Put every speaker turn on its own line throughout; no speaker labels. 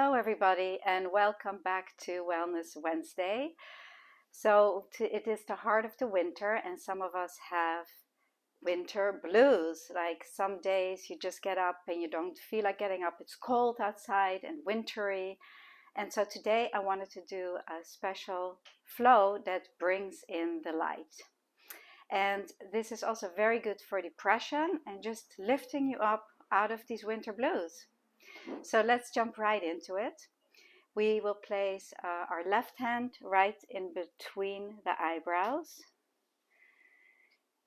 Hello everybody and welcome back to Wellness Wednesday. It is the heart of the winter and some of us have winter blues. Like some days you just get up and you don't feel like getting up. It's cold outside and wintry. And so today I wanted to do a special flow that brings in the light. And this is also very good for depression and just lifting you up out of these winter blues. So let's jump right into it. We will place our left hand right in between the eyebrows.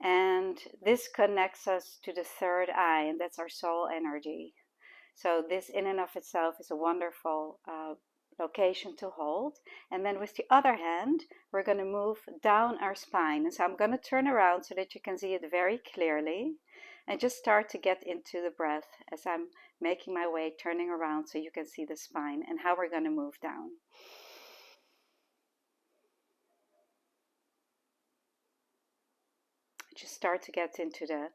And this connects us to the third eye, and that's our soul energy. So this in and of itself is a wonderful location to hold. And then with the other hand, we're going to move down our spine. And so I'm going to turn around so that you can see it very clearly. And just start to get into the breath as I'm making my way, turning around so you can see the spine and how we're going to move down. Just start to get into the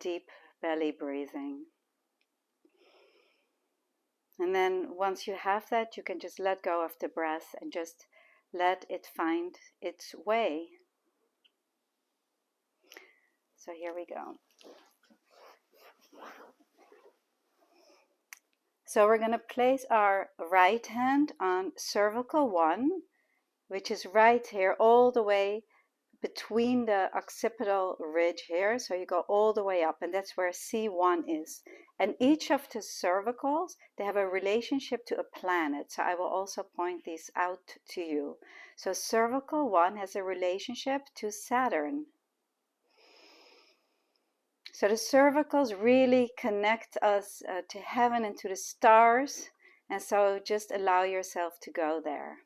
deep belly breathing. And then once you have that, you can just let go of the breath and just let it find its way. So here we go. So we're going to place our right hand on cervical 1, which is right here all the way between the occipital ridge here. So you go all the way up, and that's where C1 is. And each of the cervicals, they have a relationship to a planet. So I will also point these out to you. So cervical 1 has a relationship to Saturn. So the cervicals really connect us to heaven and to the stars. And so just allow yourself to go there.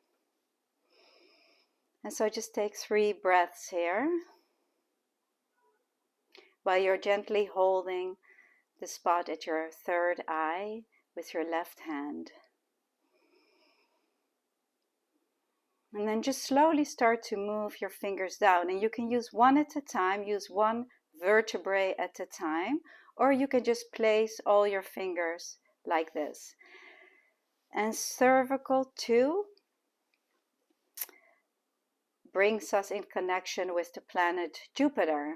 And so just take 3 breaths here while you're gently holding the spot at your third eye with your left hand. And then just slowly start to move your fingers down. And you can use one at a time, use one vertebrae at a time, or you can just place all your fingers like this. And cervical 2 brings us in connection with the planet Jupiter.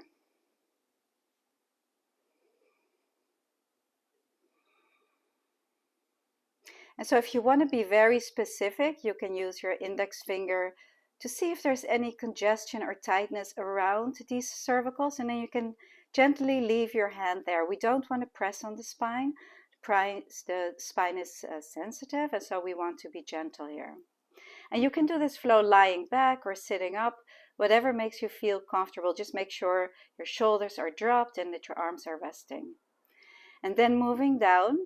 And so if you want to be very specific, you can use your index finger to see if there's any congestion or tightness around these cervicals, and then you can gently leave your hand there. We don't want to press on the spine. The spine is sensitive, and so we want to be gentle here. And you can do this flow lying back or sitting up, whatever makes you feel comfortable. Just make sure your shoulders are dropped and that your arms are resting. And then moving down,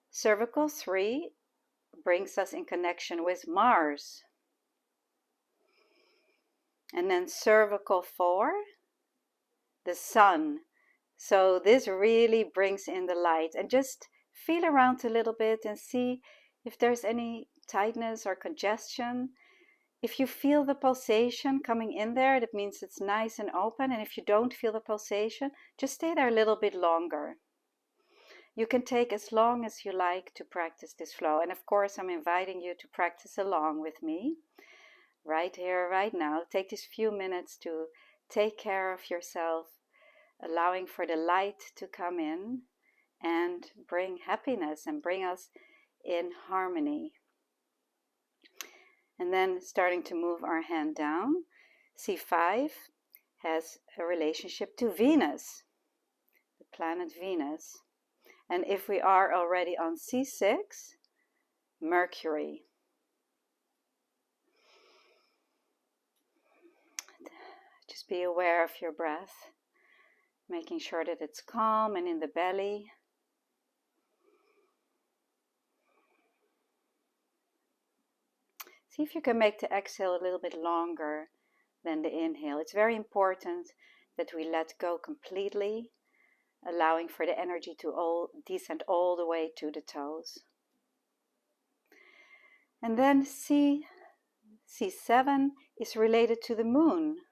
cervical 3 brings us in connection with Mars. And then cervical 4, the sun. So this really brings in the light. And just feel around a little bit and see if there's any tightness or congestion. If you feel the pulsation coming in there, that means it's nice and open. And if you don't feel the pulsation, just stay there a little bit longer. You can take as long as you like to practice this flow. And of course, I'm inviting you to practice along with me right here, right now. Take these few minutes to take care of yourself, allowing for the light to come in and bring happiness and bring us in harmony. And then starting to move our hand down. C5 has a relationship to Venus, the planet Venus. And if we are already on C6, Mercury. Just be aware of your breath, making sure that it's calm and in the belly. See if you can make the exhale a little bit longer than the inhale. It's very important that we let go completely, allowing for the energy to descend all the way to the toes. And then C7 is related to the moon.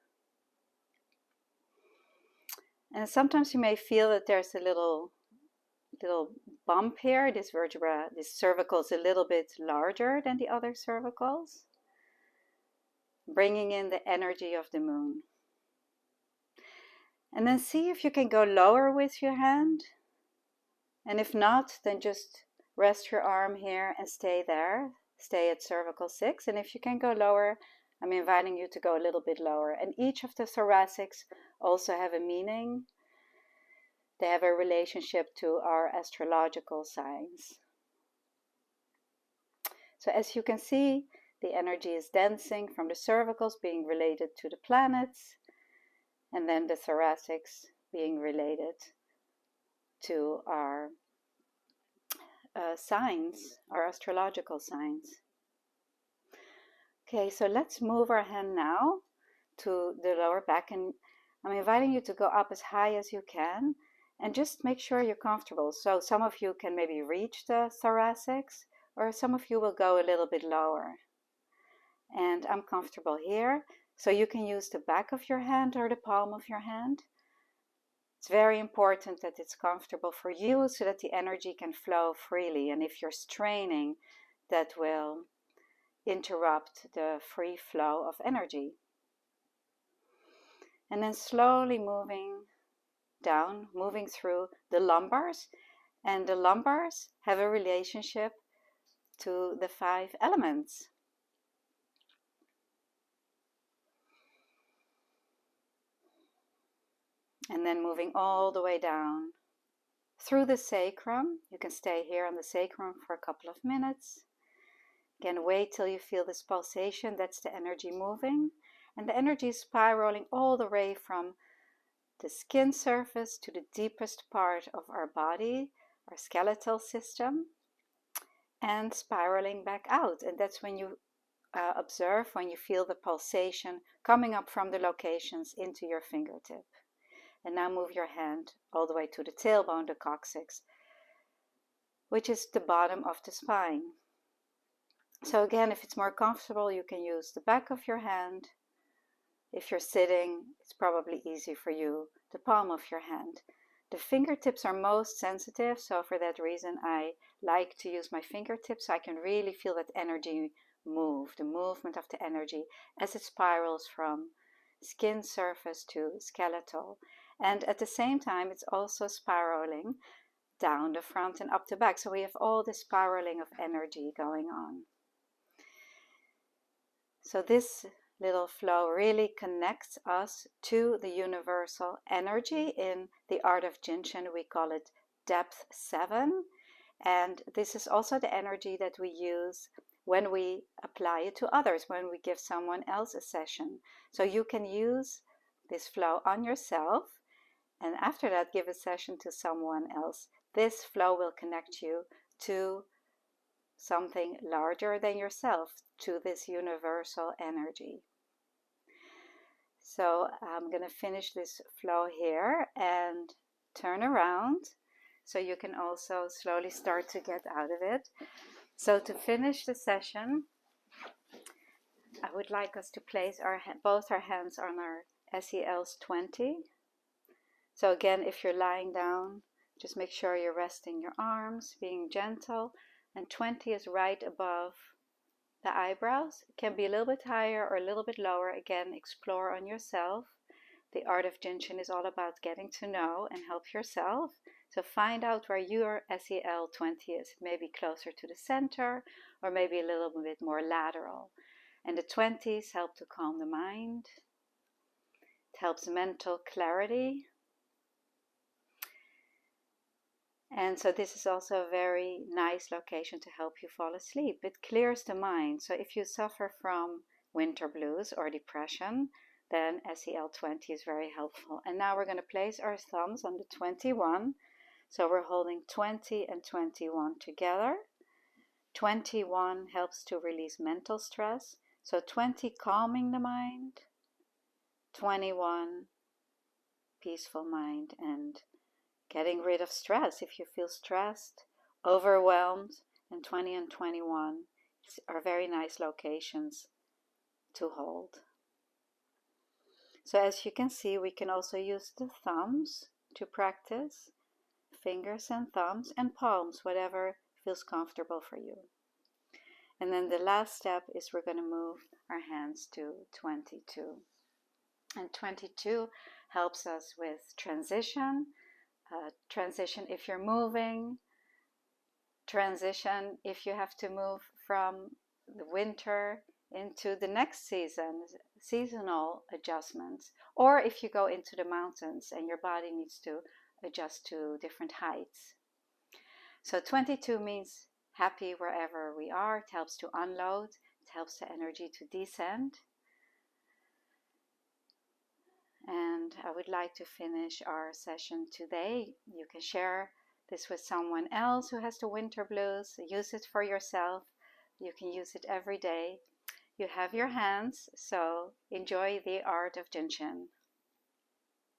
And sometimes you may feel that there's a little little bump here. This vertebra, this cervical is a little bit larger than the other cervicals. Bringing in the energy of the moon. And then see if you can go lower with your hand. And if not, then just rest your arm here and stay there. Stay at cervical 6. And if you can go lower, I'm inviting you to go a little bit lower. And each of the thoracics also have a meaning. They have a relationship to our astrological signs. So as you can see, the energy is dancing from the cervicals being related to the planets, and then the thoracics being related to our signs, our astrological signs. Okay, so let's move our hand now to the lower back, and I'm inviting you to go up as high as you can and just make sure you're comfortable. So some of you can maybe reach the thoracics, or some of you will go a little bit lower. And I'm comfortable here, so you can use the back of your hand or the palm of your hand. It's very important that it's comfortable for you so that the energy can flow freely. And if you're straining, that will interrupt the free flow of energy. And then slowly moving down, moving through the lumbars. And the lumbars have a relationship to the 5 elements. And then moving all the way down through the sacrum. You can stay here on the sacrum for a couple of minutes. Again, wait till you feel this pulsation. That's the energy moving. And the energy is spiraling all the way from the skin surface to the deepest part of our body, our skeletal system, and spiraling back out. And that's when you observe, when you feel the pulsation coming up from the locations into your fingertip. And now move your hand all the way to the tailbone, the coccyx, which is the bottom of the spine. So again, if it's more comfortable, you can use the back of your hand. If you're sitting, it's probably easy for you, the palm of your hand. The fingertips are most sensitive, so for that reason I like to use my fingertips so I can really feel that energy move, the movement of the energy as it spirals from skin surface to skeletal. And at the same time, it's also spiraling down the front and up the back. So we have all this spiraling of energy going on. So this little flow really connects us to the universal energy. In the art of Jinshin, we call it depth 7. And this is also the energy that we use when we apply it to others, when we give someone else a session. So you can use this flow on yourself, and after that give a session to someone else. This flow will connect you to something larger than yourself, to this universal energy. So I'm going to finish this flow here and turn around so you can also slowly start to get out of it. So to finish the session, I would like us to place both our hands on our SELs 20. So again, if you're lying down, just make sure you're resting your arms, being gentle, and 20 is right above the eyebrows. It can be a little bit higher or a little bit lower. Again, explore on yourself. The art of Jinshin is all about getting to know and help yourself. So find out where your SEL 20 is. Maybe closer to the center or maybe a little bit more lateral. And the 20s help to calm the mind. It helps mental clarity. And so this is also a very nice location to help you fall asleep. It clears the mind. So if you suffer from winter blues or depression, then SEL 20 is very helpful. And now we're going to place our thumbs on the 21. So we're holding 20 and 21 together. 21 helps to release mental stress. So 20 calming the mind, 21 peaceful mind and getting rid of stress. If you feel stressed, overwhelmed, and 20 and 21 are very nice locations to hold. So as you can see, we can also use the thumbs to practice fingers and thumbs and palms, whatever feels comfortable for you. And then the last step is we're going to move our hands to 22. And 22 helps us with transition. Transition if you're moving. Transition if you have to move from the winter into the next season, seasonal adjustments. Or if you go into the mountains and your body needs to adjust to different heights. So 22 means happy wherever we are. It helps to unload. It helps the energy to descend. And I would like to finish our session today. You can share this with someone else who has the winter blues. Use it for yourself. You can use it every day. You have your hands, so enjoy the art of Jinshin.